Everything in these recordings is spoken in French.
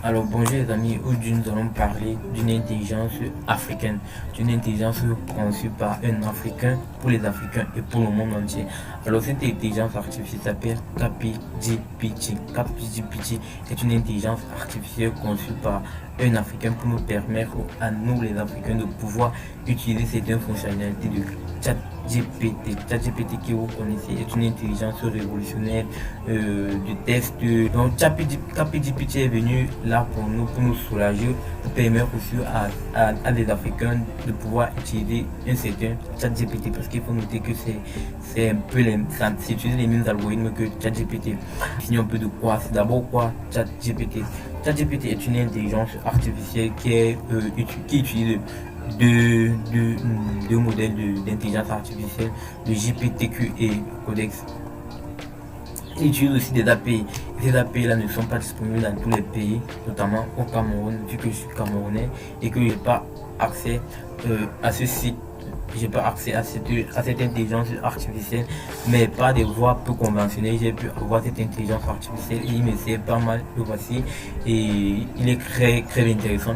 Alors bonjour les amis, aujourd'hui nous allons parler d'une intelligence africaine, d'une intelligence conçue par un Africain, pour les Africains et pour le monde entier. Alors cette intelligence artificielle s'appelle ChatGPT. ChatGPT est une intelligence artificielle conçue par un Africain pour nous permettre à nous les Africains de pouvoir utiliser certaines fonctionnalités de ChatGPT. ChatGPT que vous connaissez est une intelligence révolutionnaire de test. Donc ChatGPT est venu là pour nous soulager, pour permettre aussi à des Africains de pouvoir utiliser un certain ChatGPT, parce qu'il faut noter que c'est un peu c'est utiliser les mêmes algorithmes que ChatGPT. Sinon un peu de quoi, c'est d'abord quoi ChatGPT. ChatGPT est une intelligence artificielle qui utilise deux modèles d'intelligence artificielle, le GPTQ et le Codex. Il utilise aussi des API. Ces API là ne sont pas disponibles dans tous les pays, notamment au Cameroun, vu que je suis camerounais et que je n'ai pas accès à ce site. J'ai pas accès à cette intelligence artificielle, mais par des voies peu conventionnelles, j'ai pu avoir cette intelligence artificielle et il me sert pas mal, le voici, et il est très intéressant.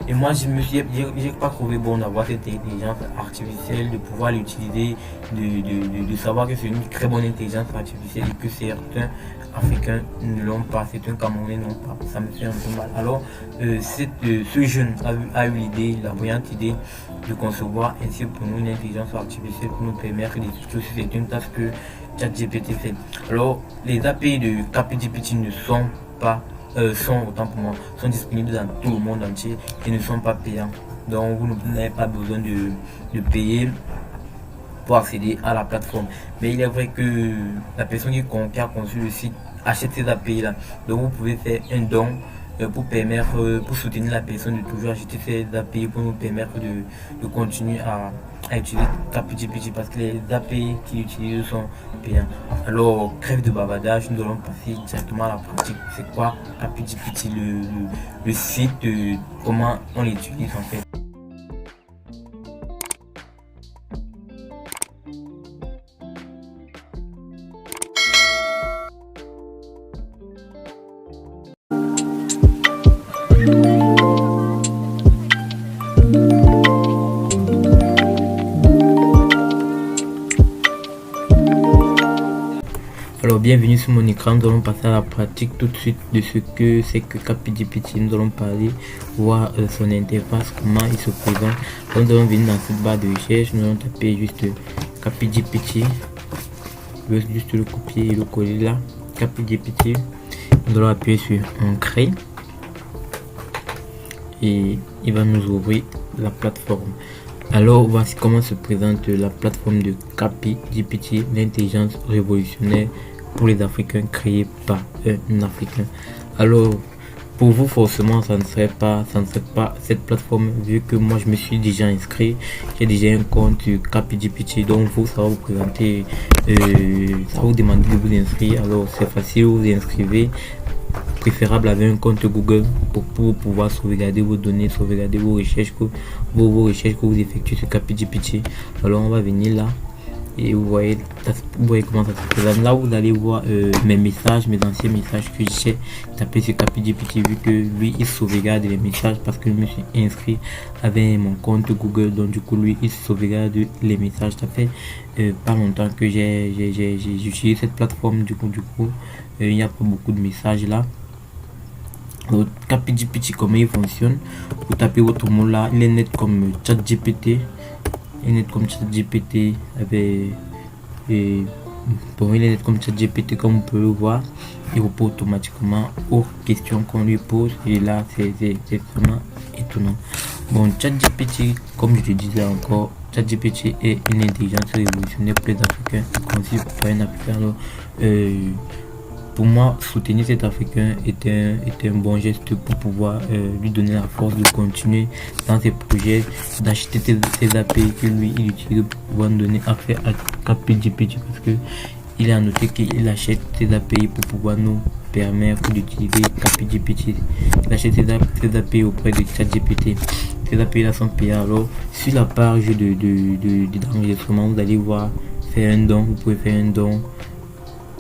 Et moi j'ai pas trouvé bon d'avoir cette intelligence artificielle, de pouvoir l'utiliser, de savoir que c'est une très bonne intelligence artificielle et que certains Africains ne l'ont pas, certains Camerounais n'ont pas. Ça me fait un peu mal. Alors ce jeune a eu l'idée, la brillante idée de concevoir ainsi pour nous une intelligence artificielle pour nous permettre d'effectuer certaines tâches que ChatGPT fait. Alors les API de ChatGPT ne sont pas autant pour moi, sont disponibles dans tout le monde entier et ne sont pas payants. Donc vous n'avez pas besoin de payer pour accéder à la plateforme. Mais il est vrai que la personne qui a conçu le site achète ces API là. Donc vous pouvez faire un don pour soutenir la personne, de toujours acheter ces API pour nous permettre de continuer à utiliser ChatGPT, parce que les API qu'ils utilisent sont payants. Alors crève de bavardage, nous allons passer directement à la pratique. C'est quoi ChatGPT, le site, comment on l'utilise en fait. Alors bienvenue sur mon écran, nous allons passer à la pratique tout de suite de ce que c'est que ChatGPT. Nous allons parler, voir son interface, comment il se présente. Donc, nous allons venir dans cette barre de recherche, nous allons taper juste ChatGPT, je vais juste le copier et le coller là, ChatGPT. Nous allons appuyer sur Entrée et il va nous ouvrir la plateforme. Alors voici comment se présente la plateforme de ChatGPT, l'intelligence révolutionnaire pour les Africains, créée par un Africain. Alors pour vous forcément ça ne serait pas cette plateforme, vu que moi je me suis déjà inscrit, j'ai déjà un compte ChatGPT. Donc vous, ça va vous présenter, ça va vous demander de vous inscrire. Alors c'est facile, vous vous inscrivez, préférable avec un compte Google pour pouvoir sauvegarder vos données, sauvegarder vos recherches que vous effectuez sur ChatGPT. Alors on va venir là et vous voyez comment ça se présente. Là vous allez voir mes messages, mes anciens messages que j'ai tapé sur ChatGPT, vu que lui il sauvegarde les messages parce que je me suis inscrit avec mon compte Google. Donc du coup lui il sauvegarde les messages. Ça fait pas longtemps que j'utilise cette plateforme. Du coup il n'y a pas beaucoup de messages là. ChatGPT, comment il fonctionne, vous tapez votre mot là, il est net comme ChatGPT, il est net comme ChatGPT il est net comme ChatGPT comme on peut le voir. Il répond automatiquement aux questions qu'on lui pose et là c'est vraiment étonnant. Bon, ChatGPT, comme je te disais encore, ChatGPT est une intelligence révolutionnaire pour les Africains, conçue par un Africain. Alors, pour moi, soutenir cet Africain était un bon geste pour pouvoir lui donner la force de continuer dans ses projets, d'acheter ses API que lui il utilise pour pouvoir donner accès à ChatGPT, parce que il a noté qu'il achète ses API pour pouvoir nous permettre d'utiliser ChatGPT. Il achète ses API auprès de ChatGPT. Ces API là sont payés. Alors sur la page d'enregistrement, vous allez voir faire un don. Vous pouvez faire un don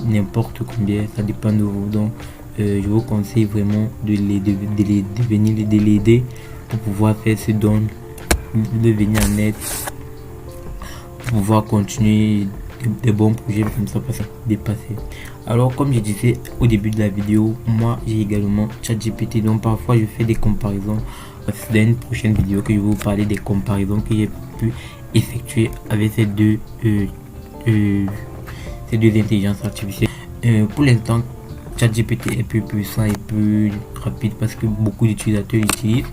n'importe combien, ça dépend de vous. Donc je vous conseille vraiment de venir l'aider pour pouvoir faire ce don, de venir en aide, pour pouvoir continuer des bons projets comme ça, passer dépasser. Alors comme je disais au début de la vidéo, moi j'ai également ChatGPT, donc parfois je fais des comparaisons. Dans une prochaine vidéo que je vais vous parler des comparaisons que j'ai pu effectuer avec ces deux intelligences artificielles. Pour l'instant, ChatGPT est plus puissant et plus rapide parce que beaucoup d'utilisateurs l'utilisent,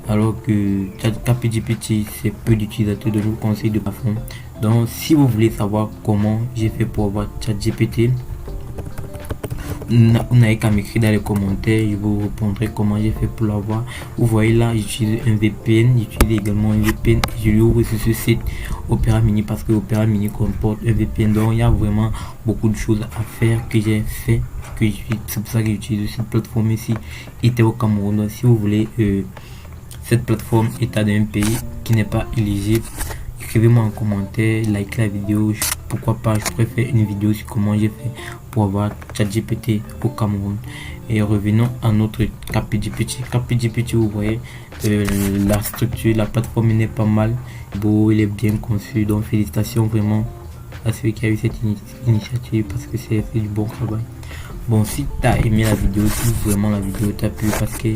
alors que ChatGPT c'est peu d'utilisateurs, donc je vous conseille de pas fond. Donc si vous voulez savoir comment j'ai fait pour avoir ChatGPT, vous n'avez qu'à m'écrire dans les commentaires, je vous répondrai comment j'ai fait pour l'avoir. Vous voyez là, j'utilise un VPN, j'utilise également un VPN, je lui ouvre sur ce site Opera Mini parce que Opera Mini comporte un VPN, donc il y a vraiment beaucoup de choses à faire que j'ai fait, c'est pour ça que j'utilise cette plateforme ici, était au Cameroun. Donc si vous voulez cette plateforme état d'un pays qui n'est pas éligible, écrivez-moi en commentaire, likez la vidéo, pourquoi pas, je pourrais faire une vidéo sur comment j'ai fait pour avoir ChatGPT au Cameroun. Et revenons à notre CapGPT. Vous voyez la structure, la plateforme n'est pas mal, beau, il est bien conçu, donc félicitations vraiment à ceux qui a eu cette initiative parce que c'est fait du bon travail. Bon, si tu as aimé la vidéo, si vraiment la vidéo t'a plu, parce que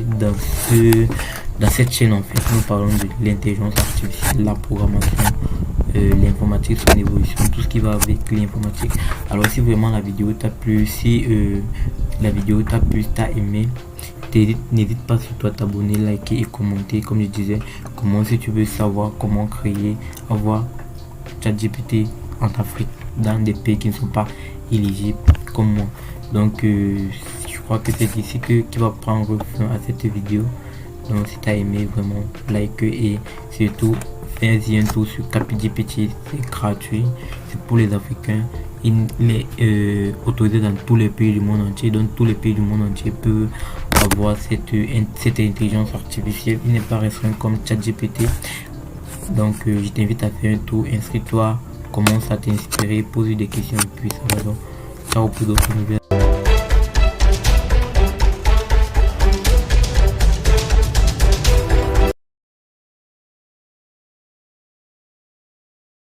dans cette chaîne en fait nous parlons de l'intelligence artificielle, la programmation, l'informatique, son évolution, tout ce qui va avec l'informatique. Alors si vraiment la vidéo t'a plu, si la vidéo t'a plu, t'as aimé, n'hésite pas surtout à t'abonner, liker et commenter. Comme je disais, comment, si tu veux savoir comment créer, avoir ChatGPT en Afrique, dans des pays qui ne sont pas éligibles comme moi. Donc je crois que c'est ici qui va prendre fin à cette vidéo. Donc si tu as aimé, vraiment like et surtout fais-y un tour sur CapGPT, c'est gratuit, c'est pour les Africains, il est autorisé dans tous les pays du monde entier, donc tous les pays du monde entier peuvent avoir cette intelligence artificielle, il n'est pas restreint comme ChatGPT. Donc je t'invite à faire un tour, inscris-toi, commence à t'inspirer, pose des questions et puis ça va. Donc ciao pour d'autres nouvelles.